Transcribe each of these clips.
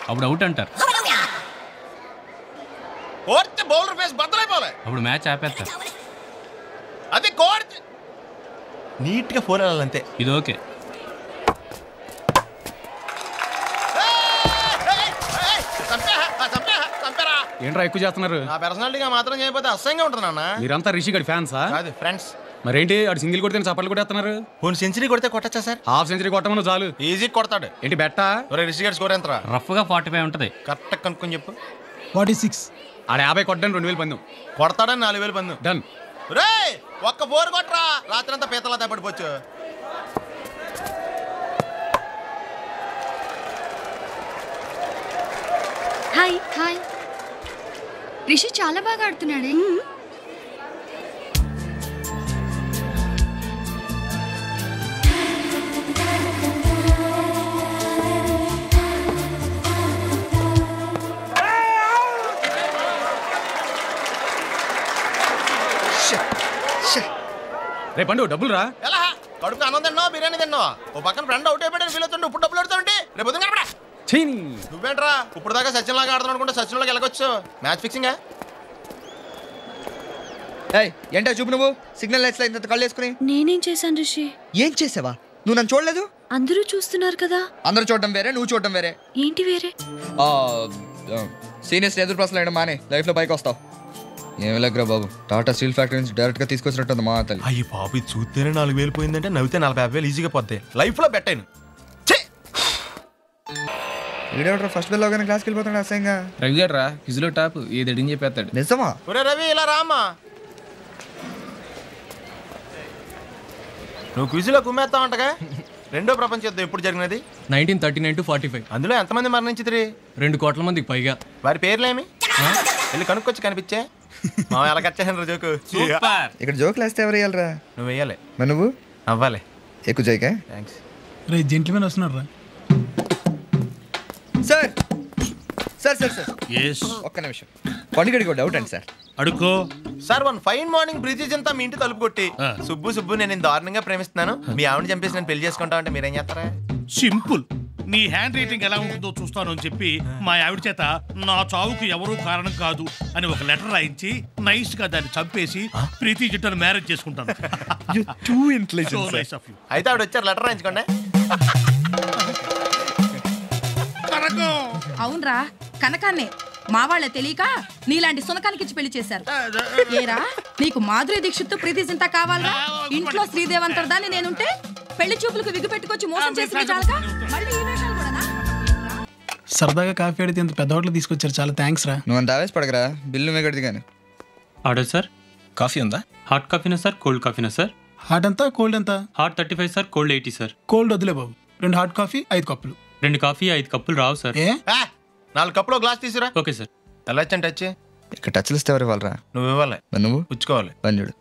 అప్పుడు అవుట్ అంటారు. Bowler face బద్దలైపోలే, అప్పుడు మ్యాచ్ ఆపేస్తారు. అది కోడ్ నీట్ గా 4 వెళ్ళాలంతే. ఇది ఓకే. ఏంట్రా ఎక్కువ చేస్తున్నారు? నా పర్సనాలిటీగా మాత్రం చేయకపోతే అసహ్యంగా ఉంటుంది నాన్న. మీరంతా రిషి గడి ఫ్యాన్సా? కాదు, ఫ్రెండ్స్. మరేంటి అటు సింగిల్ కొడితే చప్పట్లు కొట్టేస్తున్నారు? పోనీ సెంచరీ కొడితే కొట్టచ్చా సార్? హాఫ్ సెంచరీ కొట్టమని చాలు. ఈజీ కొడతాడు. ఏంటి బెట్టా? రిషి గారి స్కోర్ ఎంతరా? రఫ్ గా 45 ఉంటది. కరెక్ట్ కనుక్కొని చెప్పు. 46. ఆడ 50 కొట్టడానికి 2000 పందెం. కొడతాడని 4000 పందెం. డన్. రే ఒక్క 4 కొట్టరా, రాత్రి అంతా పీతలా తప్పడిపోవచ్చు. Hi hi. రిషి చాలా బాగా ఆడుతున్నాడే. రే పండు డబ్బులు రా. ఎలా కడుపు అన్నం తిన్నావు, బిర్యానీ తిన్నావు, ఓ పక్కన ఫ్రెండ్ అవుట్ అయిపోయాడు ఫీల్ అవుతుంటే ఇప్పుడు డబ్బులు అడుగుతావంటే రేపు పొద్దున్న నువ్వేంట్రా ఇప్పుడు దాకా సచిన్ లాగా ఆడుతున్నాడు అనుకుంటే సచిన్ లాగా వెళ్ళకొచ్చు. Match fixing. ఏంటో చూపు, నువ్వు సిగ్నల్ లైట్స్ ఇంత కళ్ళు వేసుకుని. నేనేం చేశాను రిషి? ఏం చేసావా? నువ్వు నన్ను చూడలేదు? అందరూ చూస్తున్నారు కదా. అందరూ చూడడం వేరే, నువ్వు చూడడం వేరే. ఏంటి వేరే? సీనియర్స్ ఎదురు ప్రశ్నలు వేయడం మానే లైఫ్ లో పైకి వస్తావు. ఏమి లేకరా బాబు, టాటా స్టీల్ ఫ్యాక్టరీ నుంచి డైరెక్ట్ గా తీసుకొచ్చినట్టుంది మా తల్లి. అయ్యి బాబు, ఇది చూస్తేనే 4000 పోయిందంటే నవ్వితే 40,000 ఈజీగా పోతాయి. లైఫ్ లో బెట్టాను. వీడియో ఫస్ట్ బెల్ అవగానే క్లాస్కి వెళ్ళిపోతాడు అసహ్యంగా. రవి గారు రా, క్విజ్లో టాప్ ఏది అడిగి చెప్పేస్తాడు. నిజమా? ఒరే రవి ఇలా రామ్మా. నువ్వు క్విజ్లో కుమ్మేస్తావంటగా. రెండో ప్రపంచ యుద్ధం ఎప్పుడు జరిగినది? 1939 to 45. అందులో ఎంతమంది మరణించిద్రి? 2 కోట్ల మందికి పైగా. వారి పేర్లేమి? వెళ్ళి కనుక్కొచ్చి కనిపించే. మా ఎలా కచ్చాను జోకు. ఇక్కడ జోకులు వేస్తే ఎవరు వేయాలరా? నువ్వు వేయాలి. మరి నువ్వు అవ్వాలి. ఎక్కువ జైకే. థ్యాంక్స్. రే జెంట్మెన్ వస్తున్నారు రా. సార్ సార్ సార్ సార్ ఒక్క నిమిషం, పండుగడికి డౌట్ అండి సార్. అడుకో sir. One fine morning British అంతా మీ ఇంటి తలుపు కొట్టి సుబ్బు నేను దారుణంగా ప్రేమిస్తున్నాను, మీ ఆవిడని చంపేసి నేను పెళ్లి చేసుకుంటా అంటే మీరేం చేస్తారా? సింపుల్. నీ హ్యాండ్ రైటింగ్ ఎలా ఉంటుందో చూస్తాను అని చెప్పి మా ఆవిడ చేత నా చావుకు ఎవరూ కారణం కాదు అని ఒక లెటర్ రాయించి నైస్ గా దాన్ని చంపేసి ప్రీతి జట్టును మ్యారేజ్ చేసుకుంటాను. అయితే ఆవిడ వచ్చారు, లెటర్ రాయించుకోండి. అవునరా, కనకాన్నే మా వాళ్ళ తెలియక నీలాంటి సునకానికి ఇచ్చి పెళ్లి చేశారు. ఏరా నీకు మాధురి దీక్షిత్ ప్రీతి జింతా కావాలా? ఇంట్లో శ్రీదేవంతర్దాన్ని నేనుంటే పెళ్లి చూపులకు విగ్గు పెట్టుకొచ్చి మోసం చేసింది చాలక మళ్ళీ ఈ వేషాలు కూడానా? సరదాగా కాఫీ అడిగితే ఇంత పెద్ద హోటల్ తీసుకొచ్చారు, చాలా థ్యాంక్స్ రా. నువ్వు అంత ఆవేశపడకరా, బిల్లు మేగడిది కానీ. Order sir. కాఫీ ఉందా? హాట్ కాఫీనా సార్, కోల్డ్ కాఫీనా సార్? హాట్ ఎంత, కోల్డ్ ఎంత? Hot 35 sir, cold 80 sir. Cold వద్దులే బాబు, 2 హాట్ కాఫీ 5 కప్పులు. 2 కాఫీ 5 కప్పులు రావు సార్. 4 కప్పులో గ్లాస్ తీసురా. Okay sir. ఎలా వచ్చాను టచ్? ఇక్కడ టచ్లు ఇస్తే ఎవరు ఇవ్వాలరా? నువ్వు ఇవ్వాలి. నువ్వు పుచ్చుకోవాలి. బంజుడు.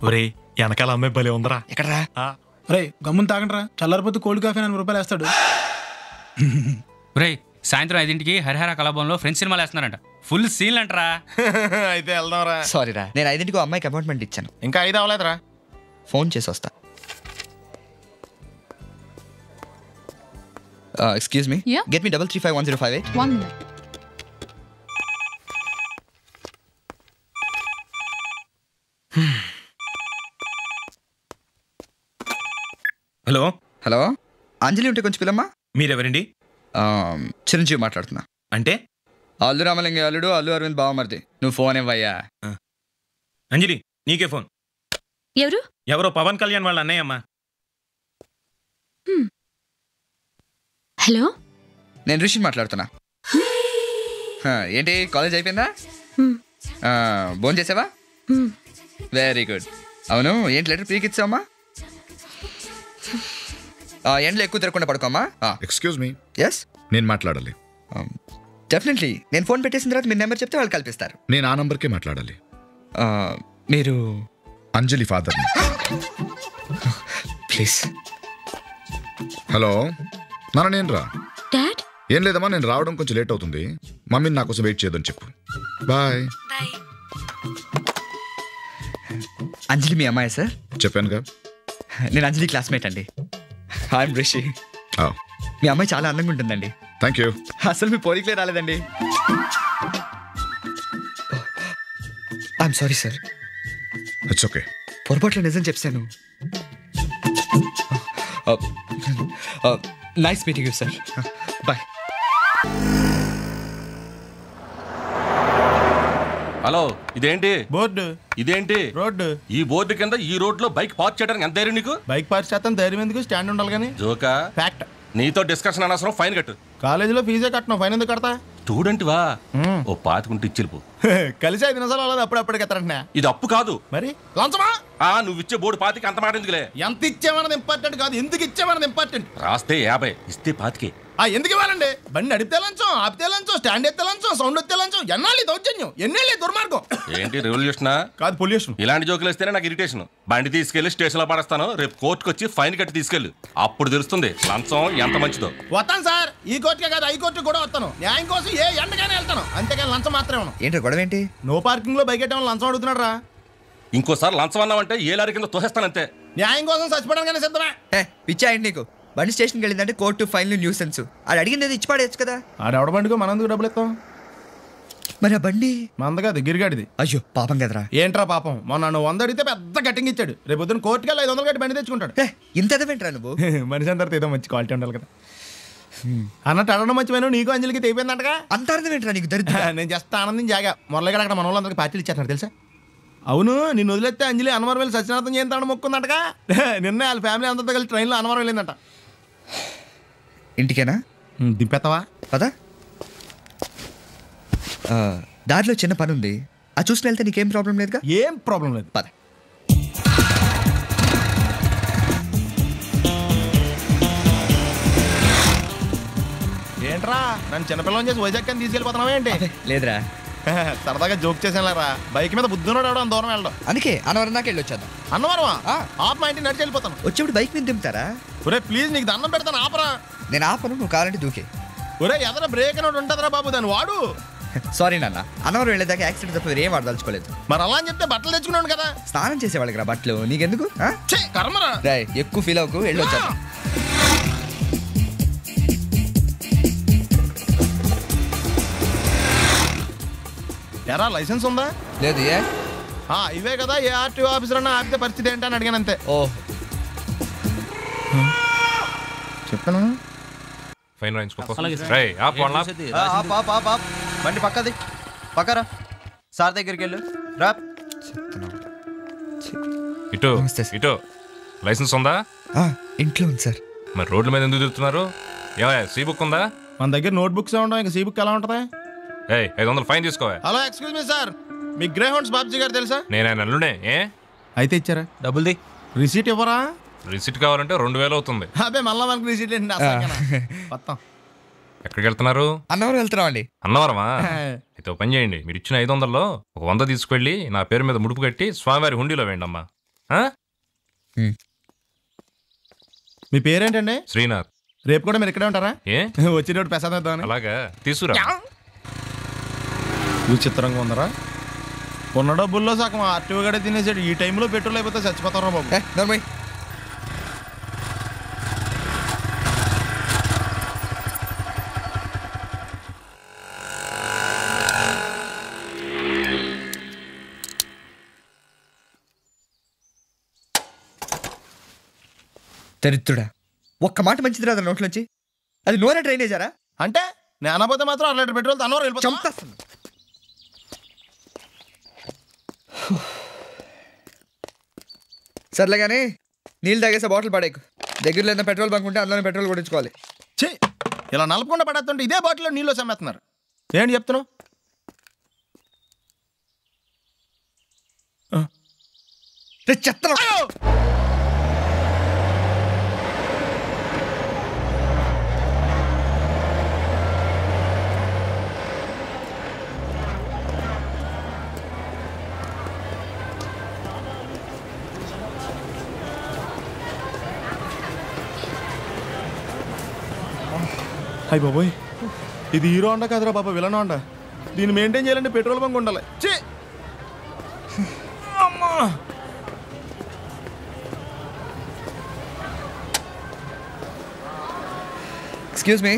ఒరే వెనకాల అమ్మాయి భలే ఉందరా. ఎక్కడరా? రే గమ్మున తాగండిరా, చల్లారిపోతే కోల్డ్ కాఫీ 40 రూపాయలు వేస్తాడు. రే సాయంత్రం 5ంటికి హరిహర కళాభవన్లో ఫ్రెండ్స్ సినిమాలు వేస్తున్నారంట. Full scene అంటరా. అయితే వెళ్దాంరా. సారీ రా, నేను 5ంటికి అమ్మాయికి అపాయింట్మెంట్ ఇచ్చాను. ఇంకా 5 అవ్వలేదురా. ఫోన్ చేసి వస్తా. Excuse me, get me 335105. 1 minute. Hello hello, Anjali ఉంటే కొంచెం పిల్లమ్మా. మీరెవరండి? చిరంజీవి మాట్లాడుతున్నా. అంటే? అల్లు రామలింగ అల్లుడు, అల్లు అరవింద్ బావమరిది. నువ్వు ఫోన్ ఇవ్వయ్యా. అంజలి నీకే ఫోన్. ఎవరు? ఎవరో పవన్ కళ్యాణ్ వాళ్ళ అన్నయ్య అమ్మా. హలో, నేను రిషి మాట్లాడుతున్నా. ఏంటి కాలేజ్ అయిపోయిందా? భోన్ చేసావా? Very good. అవును, ఏంటి లెటర్ పీకి ఇచ్చావమ్మా? ఎండ్లో ఎక్కువ తిరగకుండా పడుకోమ్మా. Excuse me. ఎస్, నేను మాట్లాడాలి. డెఫినెట్లీ. నేను ఫోన్ పెట్టేసిన తర్వాత మీరు నెంబర్ చెప్తే వాళ్ళు కల్పిస్తారు. నేను ఆ నంబర్కే మాట్లాడాలి. మీరు అంజలి ఫాదర్. ప్లీజ్. హలో నాన్న, నేను రా. డాడ్? ఏం లేదమ్మా, నేను రావడం కొంచెం లేట్ అవుతుంది. మమ్మీని నా కోసం వెయిట్ చేయదని చెప్పు. బాయ్. అంజలి మీ అమ్మాయి సార్? చెప్పానుగా. నేను అంజలి క్లాస్మేట్ అండి. ఐఎమ్ రిషి. మీ అమ్మాయి చాలా అందంగా ఉంటుందండి. Thank you. అసలు మీ పోలికలే రాలేదండి. I'm sorry sir. It's okay. పొరపాట్లో నిజం చెప్పాను. Nice meeting you sir. Bye. Hello, ఇదేంటి బోర్డు? ఇదేంటి రోడ్డు? ఈ బోర్డు కింద ఈ రోడ్ లో బైక్ పార్క్ చేయడానికి ఎంత ధైర్యం నీకు? బైక్ పార్క్ చేస్తాను, ధైర్యం ఎందుకు? స్టాండ్ ఉండాలి కానీ. జోకా? ఫ్యాక్ట్. నీతో డిస్కషన్ అనవసరం, ఫైన్ కట్టు. కాలేజీలో ఫీజే కట్టను, ఫైన్ ఎందుకు కడతా? స్టూడెంట్ వా, ఓ పాతికుంటే ఇచ్చిల్పు. కలిసి 5 నిమిషాలు అవ్వదు, అప్పుడప్పుడు ఎత్తారంటే. ఇది అప్పు కాదు మరి లంచమా? నువ్వు ఇచ్చే బోర్డు పాతికి అంత మాట ఎందుకులే. ఎంత ఇచ్చామన్నది ఇంపార్టెంట్ కాదు, ఎందుకు ఇచ్చామన్నది ఇంపార్టెంట్. రాస్తే 50, ఇస్తే 25. ఎందుకు ఇవ్వాలండి? బండి నడిపితే లంచం, ఆపితే లంచం, స్టాండ్ ఎత్తే లంచం, సౌండ్ ఎత్తే లంచం. ఎన్నాళ్ళు దౌర్జన్యం, ఎన్నేళ్ళు దుర్మార్గం. ఏంటి రెవల్యూషనా? కాదు, పొల్యూషన్. ఇలాంటి జోకులు వస్తేనే నాకు ఇరిటేషన్. బండి తీసుకెళ్లి స్టేషన్ లో పడేస్తాను, రేపు కోర్టుకు వచ్చి ఫైన్ కట్టి తీసుకెళ్ళు. అప్పుడు తెలుస్తుంది లంచం ఎంత మంచిదో. వస్తాను సార్, ఈ కోర్టుకే కాదు, హైకోర్టుకి కూడా వస్తాను. న్యాయం కోసం ఏ ఎండగానే వెళ్తాను, అంతేకాని లంచం మాత్రమే ఉన్నాను. ఏంటో గొడవ ఏంటి? నో పార్కింగ్ లో బైక్ ఎట్టడం లంచం అడుగుతున్నాడు రా. ఇంకోసారి లంచం అన్నావంటే ఏ లారీ కింద తోసేస్తానంతే. న్యాయం కోసం చచ్చిపోవడానికి సిద్ధమే. పిచ్చాయండి నీకు. బండి స్టేషన్కి వెళ్ళిందంటే కోర్టు, ఫైన్లు, న్యూసెన్స్. అది అడిగింది ఇచ్చి పడేయచ్చు కదా. ఆడెవడ బండికో మనందుకు డబ్బులు ఇస్తాం. మరి ఆ బండి మంద కాదు, గిరిగాడిది. అయ్యో పాపం కదరా. ఏంట్రా పాపం? మొన్న నువ్వు 100 అడిగితే పెద్ద కట్టింగ్ ఇచ్చాడు. రేపు పొద్దున్న కోర్టుకి 500 కట్టి బండి తెచ్చుకుంటాడు. ఇంత ఎదవేంట్రా నువ్వు? మనిషి అందరితో ఏదో మంచి క్వాలిటీ ఉండాలి కదా అన్నట్టు. అడగడం మంచిపోయినా నీకు అంజలికి తెగిపోయిందంటగా. అంత అర్థమేంట్రా నీకు? దరిద్ర. నేను జస్ట్ ఆనందం జాగా మొరలగడ అక్కడ మన వాళ్ళందరికీ పార్టీలు ఇచ్చేస్తున్నారు తెలుసా. అవును, నిన్ను వదిలేస్తే అంజలి అన్నవరం వెళ్ళి సత్యనారాయణ చేస్తాను మొక్కుందంటగా. నిన్న వాళ్ళ ఫ్యామిలీ అందరితో కలిసి ట్రైన్లో అన్నవరం వెళ్ళిందంట. ఇంటికేనా? దింపేస్తావా? పదా. దారిలో చిన్న పని ఉంది, అది చూసుకుని వెళ్తే నీకేం ప్రాబ్లం లేదుగా? ఏం ప్రాబ్లం లేదు, పద. ఏంట్రా నన్ను చిన్నపిల్లని చేసి వైజాగ్ అని తీసుకెళ్ళిపోతున్నావా ఏంటి? లేదురా, సరదాగా జోక్ చేసానులేరా. బైక్ మీద బుద్ధున్నాడు అంత దూరం వెళ్ళడం. అందుకే అన్నవరం దాకా వెళ్ళి వచ్చేద్దాం. అన్నవరమా? ఆప్ మా ఇంటికి నడిచి వెళ్ళిపోతాను. వచ్చేప్పుడు బైక్ మీద దింపుతారా? ఒరే ప్లీజ్, నీకు దండం పెడతాను, ఆపరా. నేను ఆపను, నువ్వు కావాలంటే దూకే. ఒరే ఎదర బ్రేక్ అని ఉంటుందిరా బాబు, దాన్ని వాడు. సారీ నాన్న, అన్నవరం వెళ్ళేదాకా యాక్సిడెంట్ తప్ప ఏం వాడదలుచుకోలేదు. మరి అలా అని చెప్తే బట్టలు తెచ్చుకున్నాను కదా. స్నానం చేసేవాళ్ళకి రా బట్టలు, నీకెందుకు? కర్మరా. ఎక్కువ ఫీల్ అవ్వకు, వెళ్ళి వచ్చాను. ఎరా లైసెన్స్ ఉందా? లేదు. ఏ ఇవే కదా, ఏ ఆర్టీఓ ఆఫీసర్ అన్నా ఆపితే పరిస్థితి ఏంటని అడిగాను అంతే. ఓ చెప్పాను. ఫైన్ రాయించుకో. బండి పక్కది, పక్కరా. సార్ దగ్గరికి వెళ్ళు రా. ఇటు ఇటు. లైసెన్స్ ఉందా? ఇంట్లో ఉంది సార్. మరి రోడ్ల మీద ఎందుకు తిరుగుతున్నారు? ఏమయ్యా, సీ బుక్ ఉందా? మన దగ్గర నోట్ బుక్స్ ఉండవు, ఇంకా సీ బుక్ ఎలా ఉంటుంది? 500 ఫైన్ తీసుకోవా. హలో, ఎక్స్క్యూజ్ మీ సార్, మీ గ్రే హౌండ్స్ బాబ్జీ గారు తెలుసా? నేను ఆయన అల్లుడే. అయితే ఇచ్చారా? డబ్బుల్ది. రిసీట్ ఇవ్వరా? రిసీట్ కావాలంటే 2000 అవుతుంది. అదే మళ్ళీ మనకు రిసీట్ ఏంటి? మొత్తం ఎక్కడికి వెళ్తున్నారు? అన్నవరం వెళ్తున్నాం అండి. అన్నవరమా? అయితే పని చేయండి, మీరు ఇచ్చిన 500లో 100 తీసుకెళ్ళి నా పేరు మీద ముడుపు కట్టి స్వామివారి హుండీలో వేయండి అమ్మా. మీ పేరేంటండి? శ్రీనాథ్. రేపు కూడా మీరు ఇక్కడే ఉంటారా? వచ్చినప్పుడు ప్రసాదం. అలాగా, తీసుకురా. విచిత్రంగా ఉందరా. ఉన్న డబ్బుల్లో సగం ఆర్టీఓ గడే తినేసాడు. ఈ టైంలో పెట్రోల్ అయిపోతే చచ్చిపోతారా బాబు. దరిద్రుడా, ఒక్క మాట మంచిది రాదు నోట్లోంచి. అది నూనె డ్రైనేజారా? అంటే నేను అనబోతే మాత్రం 1 లీటర్ పెట్రోల్ అన్నవరం వెళ్ళిపోతా. సర్లే కానీ నీళ్ళు తాగేసే బాటిల్ పడేకు. దగ్గరలో ఏదైనా పెట్రోల్ బంక్ ఉంటే అందులోనే పెట్రోల్ కొట్టించుకోవాలి. ఇలా నలపకుండా పడేస్తుంటే ఇదే బాటిల్లో నీళ్ళు సమ్మేస్తున్నారు. ఏంటి చెప్తున్నావు? చెత్త. అయ్యి బాబోయ్, ఇది హీరో హోండా కాదురా బాబా, విలన్ హోండా. దీన్ని మెయింటైన్ చేయాలంటే పెట్రోల్ బంక్ ఉండాలి. అమ్మా ఎక్స్క్యూజ్ మీ.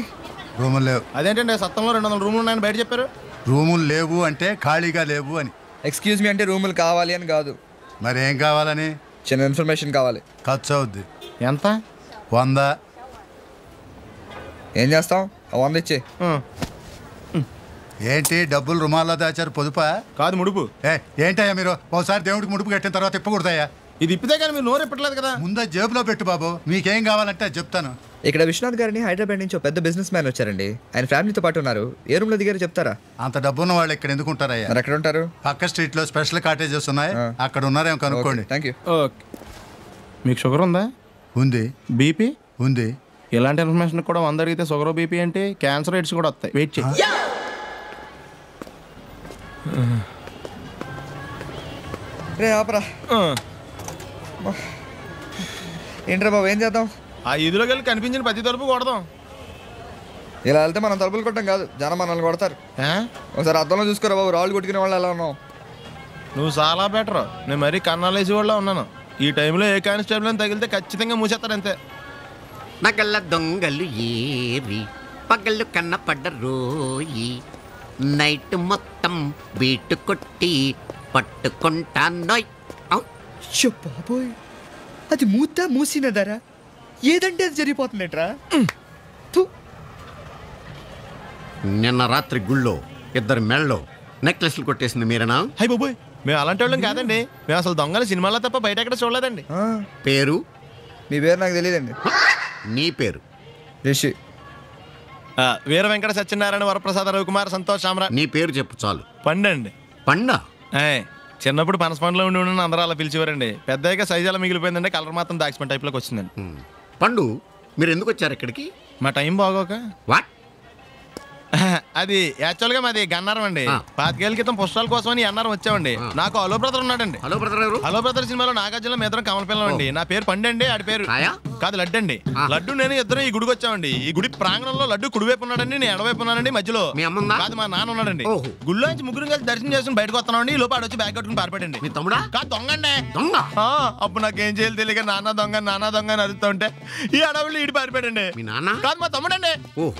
రూములు లేవు. అదేంటండి సత్తంలో 200 రూములు ఉన్నాయని బయట చెప్పారు. రూములు లేవు అంటే ఖాళీగా లేవు అని. ఎక్స్క్యూజ్ మీ అంటే రూములు కావాలి అని కాదు. మరి ఏం కావాలని? చిన్న ఇన్ఫర్మేషన్ కావాలి. ఖర్చు అవుద్ది. ఎంత? 100. ఏం చేస్తాం? 100 ఇచ్చే. ఏంటి డబ్బులు రుమాల్లో దాచారు? పొదుపా? కాదు, ముడుపు. ఏంటయ్యా మీరు ఒకసారి దేవుడికి ముడుపు కట్టిన తర్వాత ఇప్పకూడదయ్యా. ఇది ఇప్పితే కానీ మీరు నోరు ఇప్పట్లేదు కదా. ముందే జేబులో పెట్టు బాబు, మీకేం కావాలంటే చెప్తాను. ఇక్కడ విశ్వనాథ్ గారిని హైదరాబాద్ నుంచి పెద్ద బిజినెస్ మ్యాన్ వచ్చారండి. ఆయన ఫ్యామిలీతో పాటు ఉన్నారు. ఏ రూమ్ లో దిగారు చెప్తారా? అంత డబ్బున్న వాళ్ళు ఇక్కడ ఎందుకు ఉంటారయ్యా? మరి ఎక్కడ ఉంటారు? పక్క స్ట్రీట్ లో స్పెషల్ కాటేజెస్ ఉన్నాయి, అక్కడ ఉన్నారేమో కనుక్కోండి. Thank you. మీకు షుగర్ ఉందా? ఉంది. బీపీ ఉంది. ఇలాంటి ఇన్ఫర్మేషన్ కూడా 100 అడిగితే షుగర్ బీపీ అంటే క్యాన్సర్ రేట్స్ కూడా వస్తాయి. వెయిట్ చేయి. రే ఆపరా. ఏంట్రా బాబు, ఏం చేద్దాం? ఆ ఇదిలోకి వెళ్ళి కనిపించిన ప్రతి తలుపు కొడదాం. ఇలా వెళ్తే మనం తలుపులు కొట్టం కాదు, జనం మనల్ని కొడతారు. ఒకసారి అద్దంలో చూసుకోరా బాబు, రాళ్ళు కొట్టుకునే వాళ్ళు ఎలా ఉన్నావు? నువ్వు చాలా బెటర్. నేను మరీ కన్నాలేసి వాళ్ళ ఉన్నాను. ఈ టైంలో ఏ కానిస్టేబుల్ అని తగిలితే ఖచ్చితంగా మూసేస్తారు అంతే. నగల దొంగలు ఏరి పగలు కన్నపడ్డ రోయి, నైట్ మొత్తం బీటు కొట్టి పట్టుకుంటానోయ్. బాబోయ్, అది మూసినదరా? ఏదంటే అది జరిగిపోతుందేట్రా? నిన్న రాత్రి గుళ్ళో 2 మెళ్ళలో నెక్లెస్లు కొట్టేసింది మీరేనా? హై బాబోయ్, మేము అలాంటి వాళ్ళం కాదండి. మేము అసలు దొంగలు సినిమాలో తప్ప బయట ఎక్కడ చూడలేదండి. పేరు? మీ పేరు నాకు తెలియదండి. నీ పేరు? రిషి. వీర వెంకట సత్యనారాయణ వరప్రసాద రవికుమార్ సంతోష్ శామరా. నీ పేరు చెప్పు చాలు. పండండి. పండా? చిన్నప్పుడు పనస పండులో ఉండి అందరూ అలా పిలిచేవారండి. పెద్దగా సైజు అలా మిగిలిపోయిందండి, కలర్ మాత్రం దాక్సిపెన్ టైప్లోకి వచ్చిందండి. పండు, మీరు ఎందుకు వచ్చారు ఇక్కడికి? మా టైం బాగోక. వాట్? అది యాక్చువల్గా మాది గన్నారం అండి. 25 ఏళ్ళ క్రితం పుష్పాల కోసం అని అన్నారం వచ్చామండి. నాకు హలో బ్రదర్ ఉన్నాడండి. హలో బ్రదర్ ఎవరు? హలో బ్రదర్ సినిమాలో నాగార్జున మీ ఇద్దరం కమల పిల్లం అండి. నా పేరు పండండి, ఆడి పేరు కాదు లడ్డు అండి. లడ్డు నేను ఇద్దరం ఈ గుడికి వచ్చామండి. ఈ గుడి ప్రాంగణంలో లడ్డు కుడివైపు ఉన్నాడండి, నేను ఎడవైపు ఉన్నానండి. మధ్యలో కాదు మా నాన్న ఉన్నాడండి. గుళ్ళో నుంచి ముగ్గురు కలిసి దర్శనం చేసుకుని బయటకు వస్తున్నాండి. ఈ లోపు ఆడొచ్చి బ్యాగ్ కట్టుకుని పారిపోయండి. మీ తమ్ముడా? కాదు, దొంగండి. దొంగ? అప్పుడు నాకేం చేయాలి తెలియక నాన్న దొంగ అని అరుస్తూ ఉంటే ఈ అడవులు ఈడి పారిపోయాడండి. మీ నాన్న? కాదు, మా తమ్ముడండి.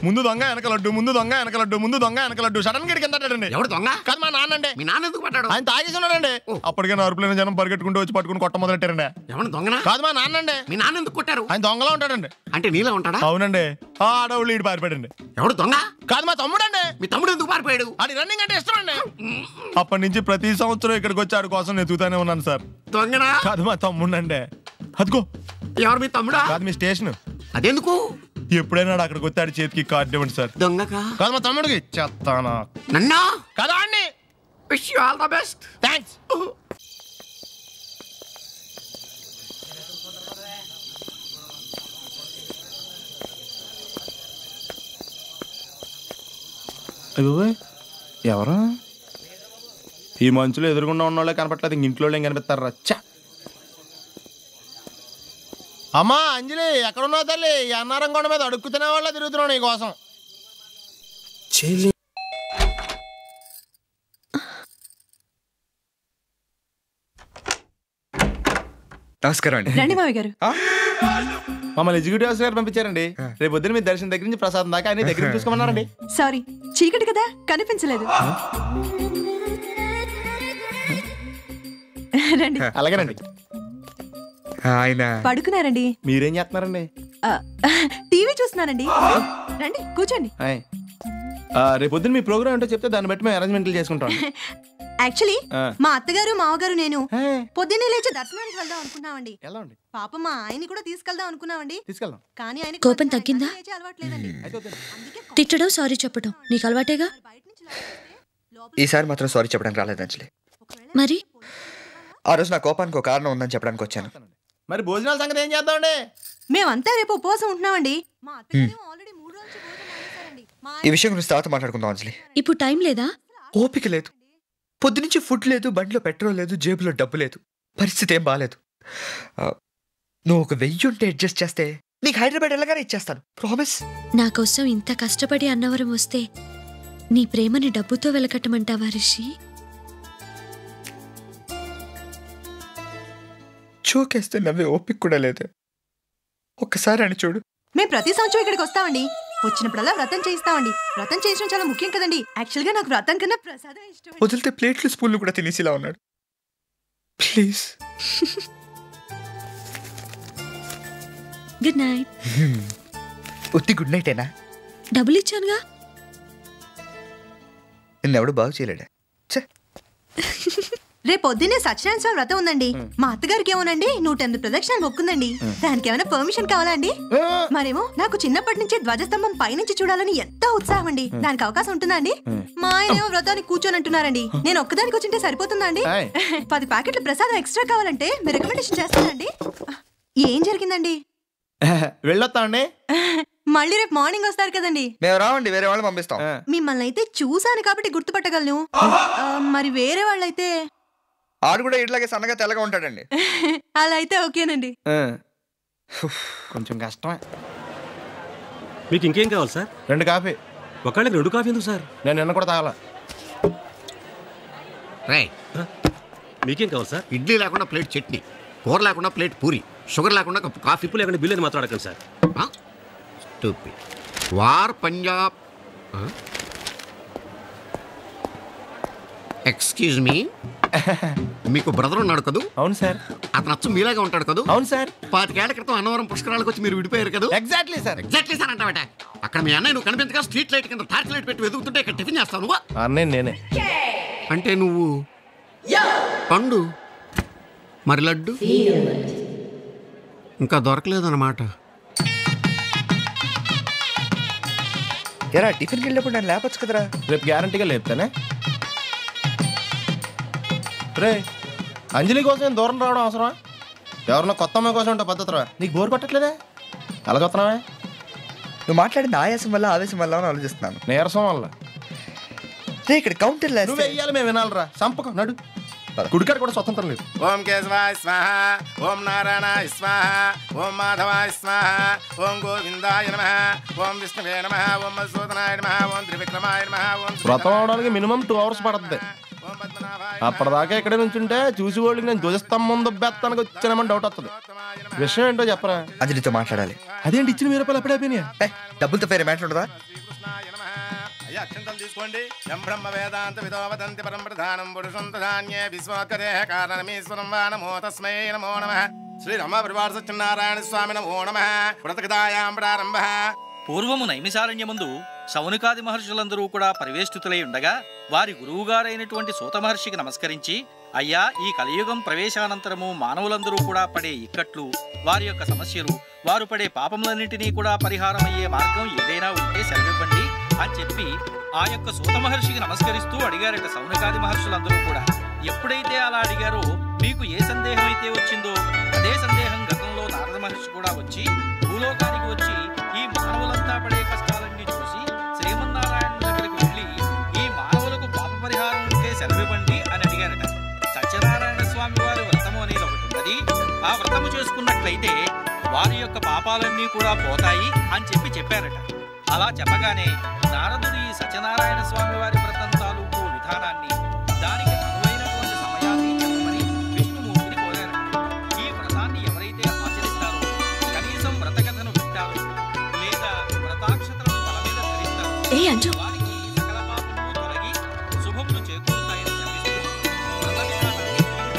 ముందు దొంగ వెనక లడ్డు, ముందు దొంగ వెనక లడ్డు, ముందు దొంగ వెనక లడ్డు. సడన్ గా కిందండి. ఎవరు దొంగ? కాదు, మా నాన్న అండి. మీ నాన్న ఎందుకు పడ్డాడు? ఆయన తాగేసి ఉన్నాడండి. అప్పటికే అరుపులైన జనం పరిగెట్టుకుంటూ వచ్చి పట్టుకుని కొట్ట మొదలెట్టారండి. ఎవరు దొంగనా? కాదు, మా నాన్న అండి. మీ నాన్న ఎందుకు కొట్టారు? ఆయన దొంగలా ఉంటాడండి. అంటే నీలా ఉంటాడా? అవునండి. ఆ అడవులు ఈడి పారిపోయాడండి. ఎవడు దొంగ? కాదు, మా తమ్ముడండి. మీ తమ్ముడు ఎందుకు పారిపోయాడు? అది రన్నింగ్ అంటే ఇష్టం అండి. అప్పటి నుంచి ప్రతి సంవత్సరం ఇక్కడికి వచ్చి ఆడి కోసం ఎదుగుతానే ఉన్నాను సార్. దొంగనా? కాదు, మా తమ్ముడండి. అదిగో. ఎవరు మీ తమ్ముడా? కాదు, మీ స్టేషన్. అదెందుకు? ఎప్పుడైనా అక్కడికి వచ్చి ఆడి చేతికి కార్డు ఇవ్వండి సార్. దొంగకా? కాదు, మా తమ్ముడికి చెత్తానా. నన్నా? కదా అండి. Wish you all the best. Thanks. ఎవరు ఈ మంచులో ఎదురుగుండా ఉన్న వాళ్ళే కనపట్లేదు, ఇంక ఇంట్లో ఏం కనిపిస్తారు? రచ్చా. అమ్మా అంజలి, ఎక్కడున్నావు తల్లి? ఈ అన్నారం కొండ మీద అడుక్కుతున్న వాళ్ళ తిరుగుతున్నావు నీ కోసం. నమస్కారం అండి. రండి మావి గారు. మమ్మల్ని ఎగ్జిక్యూటివ్ ఆఫీసర్ గారు పంపించారండి. రేపు పొద్దున మీ దర్శనం దగ్గర నుంచి ప్రసాదం దాకా ఆయన దగ్గర చూసుకోమన్నారండి. సారీ, చీకటి కదా కనిపించలేదు. రండి. అలాగేనండి. ఆయన పడుకున్నారండి. మీరేం చేస్తున్నారండి? టీవీ చూస్తున్నానండి. రండి కూర్చోండి. రేపు పొద్దున మీ ప్రోగ్రామ్ ఏంటో చెప్తే దాన్ని బట్టి మేము అరేంజ్మెంట్లు చేసుకుంటాం. యాక్చువల్లీ మా అత్తగారు మావగారు నేను పొద్దున్నే లేచి దర్శనానికి వెళ్దాం అనుకున్నామండి. పాప మా ఆయన్ని కూడా తీసుకెళ్దాం అనుకున్నామండి. కానీ ఆయన కోపం తగ్గిందా? తిట్టడం, సారీ చెప్పడం నీకు అలవాటేగా. ఈసారి మాత్రం సారీ చెప్పడానికి రాలేదు అంజలి. మరి ఆ రోజు నా కోపానికి ఒక కారణం ఉందని చెప్పడానికి వచ్చాను. మరి భోజనాల సంగతి ఏం చేద్దామండి? మేమంతా రేపు ఉపవాసం ఉంటున్నామండి. ఈ విషయం గురించి తర్వాత మాట్లాడుకుందాం అంజలి. ఇప్పుడు టైం లేదా? ఓపిక లేదు. పొద్దునుంచి ఫుడ్ లేదు, బండిలో పెట్రోల్ లేదు, జేబులో డబ్బు లేదు. పరిస్థితి ఏం బాగాలేదు. నువ్వు ఒక 1000 ఉంటే అడ్జస్ట్ చేస్తే నీకు హైదరాబాద్ వెళ్ళగానే ఇచ్చేస్తాను, ప్రామిస్. నా కోసం ఇంత కష్టపడి అన్నవరం వస్తే నీ ప్రేమని డబ్బుతో వెలకట్టమంటావా రిషి? చోకేస్తే నవ్వే ఓపిక కూడా లేదు. ఒక్కసారి అని చూడు. మేము ప్రతి సంవత్సరం ఇక్కడికి వస్తామండి. వచ్చినప్పుడల్లా వ్రతం చేయిస్తామండి. వ్రతం చేయించడం చాలా ముఖ్యం కదండి. యాక్చువల్ గా నాకు వ్రతం కన్నా ప్రసాదం ఇష్టం. వదిలితే ప్లేట్లు స్పూన్లు కూడా తినేసిలా ఉన్నాడు. ప్లీజ్. Good night. ఒత్తి గుడ్ నైటేనా? డబ్బులు ఇచ్చానుగా. నిన్నెవడు బాగు చేయలేడా? రేపు పొద్దున్నే సత్యనారాయణ స్వామి వ్రతం ఉందండి. మా అత్తగారికి ఏమోనండి 108 ప్రదక్షిణాలు మొక్కుందండి. దానికి ఏమైనా పర్మిషన్ కావాలా అండి? మరేమో నాకు చిన్నప్పటి నుంచి ధ్వజస్తంభం పైనుంచి చూడాలని ఎంత ఉత్సాహం అండి. దానికి అవకాశం ఉంటుందా అండి? మా ఆయన ఏమో వ్రతానికి కూర్చొని అంటున్నారండి. నేను ఒక్కదానికి వచ్చింటే సరిపోతుందా అండి? 10 ప్యాకెట్ల ప్రసాదం ఎక్స్ట్రా కావాలంటే మీరు రికమెండేషన్ చేస్తానండి. ఏం జరిగిందండి? వెళ్ళొస్తా అండి. మళ్ళీ రేపు మార్నింగ్ వస్తారు కదండి. మేము రావండి, వేరే వాళ్ళు పంపిస్తాం. మిమ్మల్ని అయితే చూసాను కాబట్టి గుర్తుపట్టగలను. మరి వేరే వాళ్ళైతే? ఆడు కూడా ఇట్లాగే సన్నగా తెల్లగా ఉంటాడండి. అలా అయితే ఓకేనండి. కొంచెం కష్టమే. మీకు ఇంకేం కావాలి సార్? 2 కాఫీ. ఒకళ్ళకి 2 కాఫీ ఎందుకు సార్? నేను నిన్న కూడా తాగాల. మీకేం కావాలి సార్? ఇడ్లీ లేకుండా ప్లేట్ చట్నీ, కూర లేకుండా ప్లేట్ పూరి, షుగర్ లేకుండా కప్పు కాఫీ. ఇప్పుడు లేకుండా బిల్లు అని మాట్లాడకండి sir. War Punjab. Excuse me, మీకు బ్రదర్ ఉన్నాడు కదూ? అవును సార్. అతను అచ్చు మీలాగా ఉంటాడు కదూ? అవును సార్. 25 ఏళ్ల క్రితం అన్నవరం పుష్కరాలకు వచ్చి మీరు విడిపోయారు కదా? Exactly sir. ఎగ్జాక్ట్లీ సార్ అంటావట. అక్కడ మీ అన్నయ్య నువ్వు కనిపించగా స్ట్రీట్ లైట్ కింద టార్చ్ లైట్ పెట్టి వెతుకుతుంటే ఇక్కడ టిఫిన్ చేస్తావు నువ్వు? అన్నయ్య నేనే. అంటే నువ్వు పండు, మరి లడ్డు ఇంకా దొరకలేదన్నమాట. ఎరా టిఫిన్కి వెళ్ళినప్పుడు నేను లేపచ్చు కదరా? రేపు గ్యారంటీగా లేపుతానే. రే అంజలి కోసం దూరం రావడం అవసరమా? ఎవరన్నా కొత్త అమ్మాయి కోసం ఉంటే పద్ధతిరా. నీకు బోర్ కొట్టట్లేదే? అలా చూస్తున్నావే? నువ్వు మాట్లాడింది ఆయాసం వల్ల ఆవేశం వల్ల అని ఆలోచిస్తున్నాను. నీరసం వల్ల. రే ఇక్కడ కౌంటర్ లేదు. నువ్వు వెయ్యాలి, మేము వినాలిరా. సంపకం నడు. గుడికాడ కూడా స్వతంత్రం లేదు. ఓం కేశవాయ స్వాహ, ఓం నారాయణాయ స్వాహ, ఓం మాధవాయ స్వాహ, ఓం గోవిందాయ నమః, ఓం విష్ణువే నమః, ఓం మధుసూదనాయ నమః, ఓం త్రివిక్రమాయ నమః, ఓం వ్రతం అవడానికి మినిమం 2 hours పడుతుంది. అప్పటిదాకా ఇక్కడే నుంచుంటే చూసి వాళ్ళకి నేను ధ్వజస్తంభం దుబ్బెత్తానికి వచ్చానమని డౌట్ వస్తుంది. విషయం ఏంటో చెప్పరా? అంజలితో మాట్లాడాలి. అదేంటి ఇచ్చిన 1000 రూపాయలు అప్పుడే అయిపోయినాయా? డబ్బులతో పేరు మ్యాటర్ ఉండదా? అక్షంతలు తీసుకోండి. యం బ్రహ్మ వేదాంత విదో వదంతి పరం ప్రధానం పురుషం తధాన్యే విశ్వోత్కరే కారణమీశ్వరం వా నమో తస్మై నమో నమః. శ్రీరమ పరివార సత్యనారాయణ స్వామి నమో నమః. వ్రతకథాయాం ప్రారంభః. పూర్వము నైమిసారణ్యమందు శౌనకాది మహర్షులందరూ కూడా పరివేష్టితులై ఉండగా వారి గురువుగారైనటువంటి సూత మహర్షికి నమస్కరించి, అయ్యా, ఈ కలియుగం ప్రవేశానంతరము మానవులందరూ కూడా పడే ఇక్కట్లు, వారి యొక్క సమస్యలు, వారు పడే పాపములన్నింటినీ కూడా పరిహారం అయ్యే మార్గం ఏదైనా ఉంటే సెలవివ్వండి అని చెప్పి ఆ యొక్క సూత మహర్షికి నమస్కరిస్తూ అడిగారట శౌనకాది మహర్షులందరూ కూడా. ఎప్పుడైతే అలా అడిగారో మీకు ఏ సందేహం అయితే వచ్చిందో అదే సందేహం గతంలో నారద మహర్షి కూడా వచ్చి భూలోకానికి వచ్చి ఈ మానవులంతా పడే కష్టాలన్నీ చూసి శ్రీమన్నారాయణ దగ్గరికి వెళ్ళి ఈ మానవులకు పాప పరిహారం ఉంటే సెలవివ్వండి అని అడిగారట. సత్యనారాయణ స్వామి వారి వ్రతము అనేది ఒకటి ఉన్నది. ఆ వ్రతము చేసుకున్నట్లయితే వారి యొక్క పాపాలన్నీ కూడా పోతాయి అని చెప్పారట. అలా చెప్పగానే నారదుడు ఈ సత్యనారాయణ స్వామి వారి వ్రతం తాలూకు విధానాన్ని, దానికి అనువైనటువంటి సమయాన్ని చెప్పమని విష్ణుమూర్తిని కోరారట. ఈ వ్రతాన్ని ఎవరైతే ఆచరిస్తారో, కనీసం వ్రతకథను వింటారో లేదా వ్రతాక్షతలను తల మీద ధరిస్తారో వారికి సకల పాపములు తొలగి శుభములు చేకూరుతాయని చెప్పిస్తూ వ్రత విధానాన్ని చెప్పారు.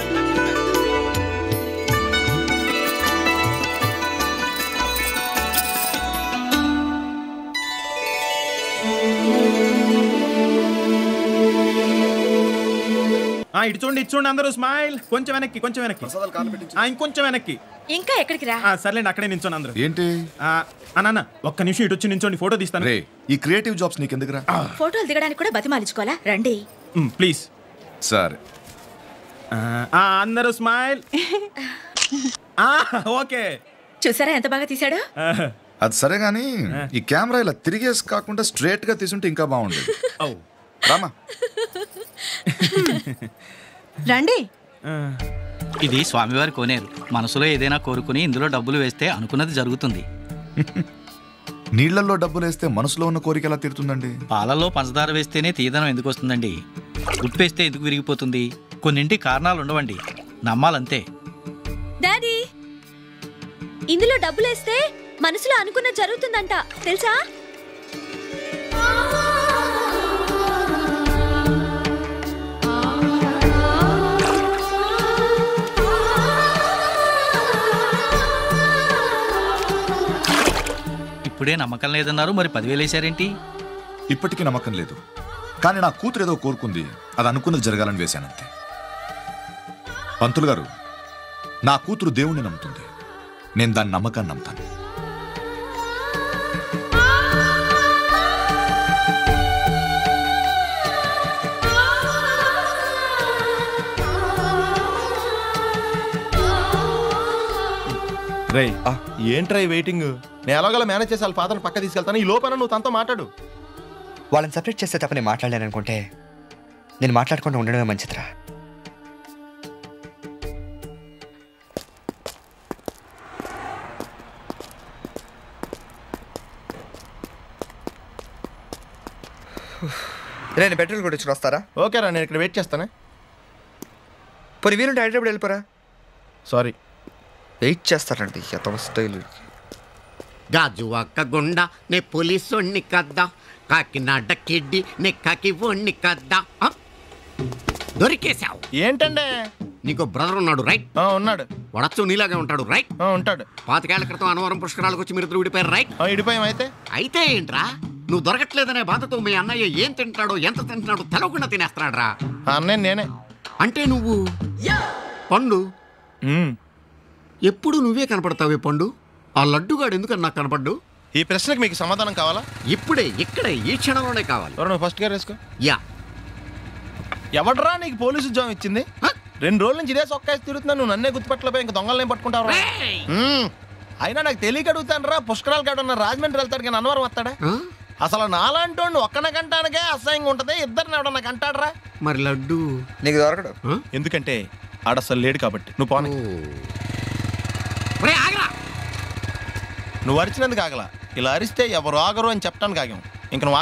ఇటు చూడండి, ఇటు చూడండి అందరూ. స్మైల్. కొంచెం వెనక్కి, కొంచెం వెనక్కి, ఇంకొంచెం వెనక్కి. ఇంకా ఎక్కడికి రా? సర్లేండి, అక్కడే నించోండి అందరూ. ఏంటి అన్న ఒక్క నిమిషం ఇటు వచ్చి నించోండి, ఫోటో తీస్తాను. ఈ క్రియేటివ్ జాబ్స్ నీకు ఎందుకురా? ఫోటోలు దిగడానికి కూడా బతిమాలించుకోవాలా? రండి ప్లీజ్. సరే అందరూ స్మైల్. ఓకే, చూసారా ఎంత బాగా తీసాడు? అది సరే గానీ ఈ కెమెరా ఇలా తిరిగేసి కాకుండా స్ట్రేట్ గా తీసుంటే ఇంకా బాగుండేది. రామా రండి. ఇది స్వామివారి కోనేరు. మనసులో ఏదైనా కోరుకుని ఇందులో డబ్బులు వేస్తే అనుకున్నది జరుగుతుంది. నీళ్లలో డబ్బులు వేస్తే మనసులో ఉన్న కోరిక ఎలా తీరుతుందండి? పాలల్లో పంచదార వేస్తేనే తీయదనం ఎందుకు వస్తుందండి? ఉప్పేస్తే ఎందుకు విరిగిపోతుంది? కొన్నింటి కారణాలు ఉండవండి, నమ్మాలంతే. డాడీ, ఇందులో డబ్బులేస్తే మనసులో అనుకున్న జరుగుతుందంట తెలుసా? ఇప్పుడే నమ్మకం లేదన్నారు, మరి 10,000 వేశారేంటి? ఇప్పటికీ నమ్మకం లేదు, కానీ నా కూతురు ఏదో కోరుకుంది, అది అనుకున్నది జరగాలని వేశానంతే. పంతులు గారు, నా కూతురు దేవుణ్ణి నమ్ముతుంది, నేను దాని నమ్మకాన్ని నమ్ముతాను. రే ఏంట్రా వెయిటింగ్? నేను ఎలాగోలా మేనేజ్ చేసి వాళ్ళ ఫాదర్ని పక్క తీసుకెళ్తాను. ఈ లోపల నువ్వు తనతో మాట్లాడు. వాళ్ళని సపరేట్ చేస్తే తప్ప నేను మాట్లాడలేను అనుకుంటే నేను మాట్లాడకుండా ఉండడమే మంచిదిరా. నేను పెట్రోల్ కూడా వచ్చి వస్తారా? ఓకేరా, నేను ఇక్కడ వెయిట్ చేస్తానే. పోనీ వీలుంటే హైదరాబాద్ వెళ్ళిపోరా. సారీ, వెయిట్ చేస్తారండి తమ స్టైల్. గాజు అక్క గుండ నే పోలీసోణ్ణి కద్దా, కాకినాడ కిడ్డి నే కాకి ఓణ్ణి కద్దా. దొరికేశావు. ఏంటంటే నీకు బ్రదర్ ఉన్నాడు రైట్? ఉన్నాడు. వడచ్చు నీలాగే ఉంటాడు రైట్? ఉంటాడు. 25 ఏళ్ల క్రితం అనవరం పుష్కరాలకు వచ్చి మీరు విడిపోయారు రైట్? విడిపోయాం. అయితే ఏంట్రా, నువ్వు దొరకట్లేదనే బాధతో మీ అన్నయ్య ఏం తింటాడో ఎంత తింటున్నాడో తెలవకుండా తినేస్తాడ్రా. అన్నయ్య నేనే. అంటే నువ్వు పండు ఎప్పుడు నువ్వే కనపడతావే పండు. ఆ లడ్డుగాడు ఎందుకని నాకు కనపడ్డు? ఈ ప్రశ్నకు మీకు సమాధానం కావాలా? ఇప్పుడే ఇక్కడే ఈ క్షణంలోనే కావాలి. నువ్వు ఫస్ట్ గేర్ వేసుకో. యా. ఎవడరా నీకు పోలీసు ఉద్యోగం ఇచ్చింది? 2 రోజుల నుంచి ఇదే సొక్కేసి తిరుగుతున్నా, నువ్వు నన్నే గుర్తుపట్టలేపోయి ఇంకా దొంగలనేం పట్టుకుంటావు? అయినా నాకు తెలియక అడుగుతాను రా. పుష్కరాలు కాడున్న రాజమండ్రి వెళ్తాడు కానీ అన్నవరం వస్తాడా? అసలు నాలాంటి వాడిని ఒక్కన కంటానికే అసహ్యంగా ఉంటది, ఇద్దరిని ఎవడన్నా కంటాడరా? మరి లడ్డు నీకు దొరకడు. ఎందుకంటే ఆడసలు లేడు కాబట్టి. నువ్వు పోనీ. నువ్వు అరిచినందుకు ఆగలా, ఇలా అరిస్తే ఎవరు ఆగరు అని చెప్పడానికి ఆగాం. ఇంక నువ్వు